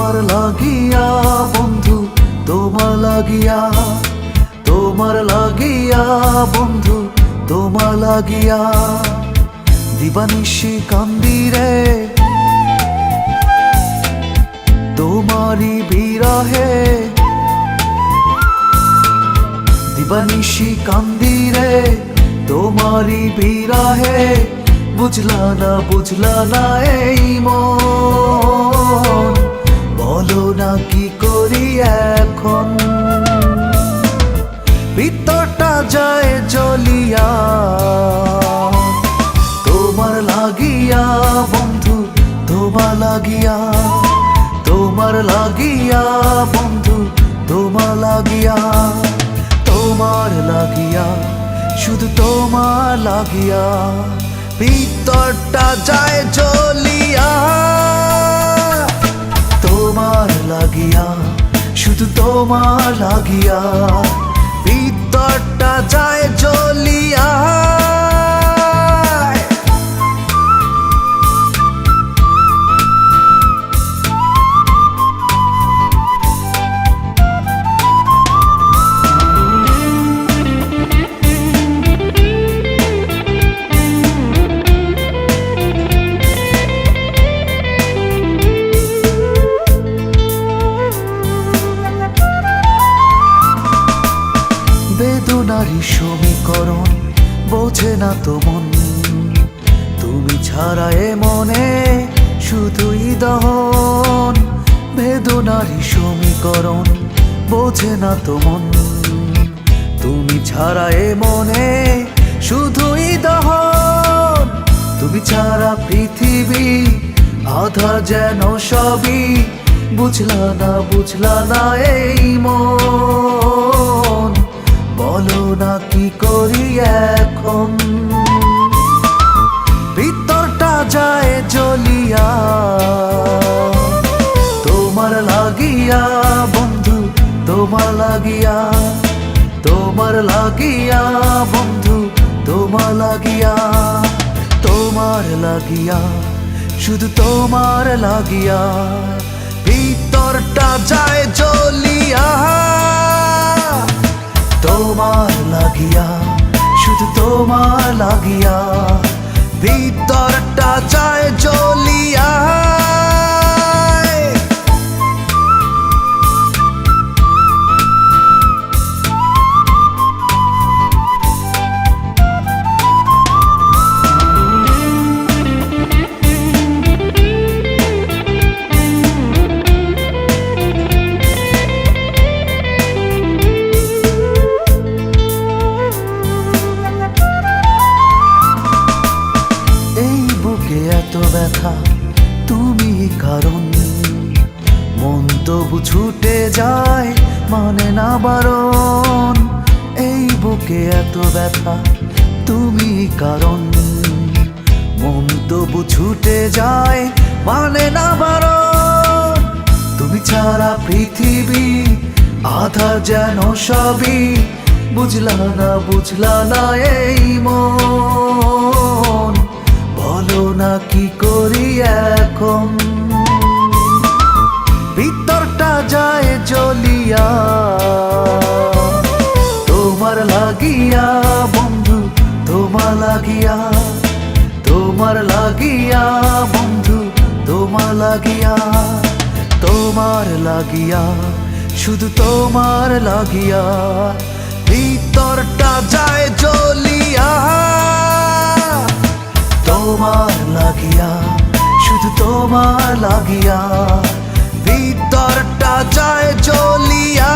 তোমার লাগিয়া বন্ধু, তোমার লাগিয়া, তোমার লাগিয়া বন্ধু, তোমার লাগিয়া দিবানিশি কান্দি রে তোমারি বিরহে, দিবানিশি কান্দি রে তোমারি বিরহে। বুঝলা না এই মন, বলো না কি করি এখন। ভিতরটা যায় জ্বলিয়া তোমার লাগিয়া বন্ধু, তোমার লাগিয়া, তোমার লাগিয়া বন্ধু, তোমার লাগিয়া, তোমার লাগিয়া, শুধু তোমার লাগিয়া ভিতরটা যায় জ্বলিয়া। তোমার লাগিয়া, শুধু তোমার লাগিয়া ভিতরটা যায় জ্বলিয়া। বেদনারি সমীকরণ বোঝে না তো মন, তুমি ছাড়া এ মনে শুধুই দহন। বেদনারি সমীকরণ বোঝে না তো মন, তুমি ছাড়া এ মনে শুধুই দহন। তুমি ছাড়া পৃথিবী আধার যেন সবই, বুঝলা না এই মন, বলো না কি করি এখন। ভিতরটা যায় জ্বলিয়া তোমার লাগিয়া বন্ধু, তোমার লাগিয়া, তোমার লাগিয়া বন্ধু, তোমার লাগিয়া, তোমার লাগিয়া, শুধু তোমার লাগিয়া ভিতরটা যায় জ্বলিয়া। তোমার লাগিয়া, শুধু তোমার লাগিয়া ভিতরটা যায় জ্বলিয়া। এত ব্যথা তুমি কারণ, মন তবু ছুটে যায় মানে না বারণ। এই বুকে এত ব্যথা তুমি কারণ, মন তবু ছুটে যায় মানে না বারণ। তুমি ছাড়া পৃথিবী আধার যেন সবই, বুঝলা না এই মন, বলো না কি করি এখন। ভিতরটা যায় জ্বলিয়া তোমার লাগিয়া বন্ধু, তোমার লাগিয়া, তোমার লাগিয়া বন্ধু, তোমার লাগিয়া, তোমার লাগিয়া, শুধু তোমার লাগিয়া ভিতরটা যায় জ্বলিয়া। তোমার লাগিয়া, শুধু তোমার লাগিয়া ভিতরটা যায় জ্বলিয়া।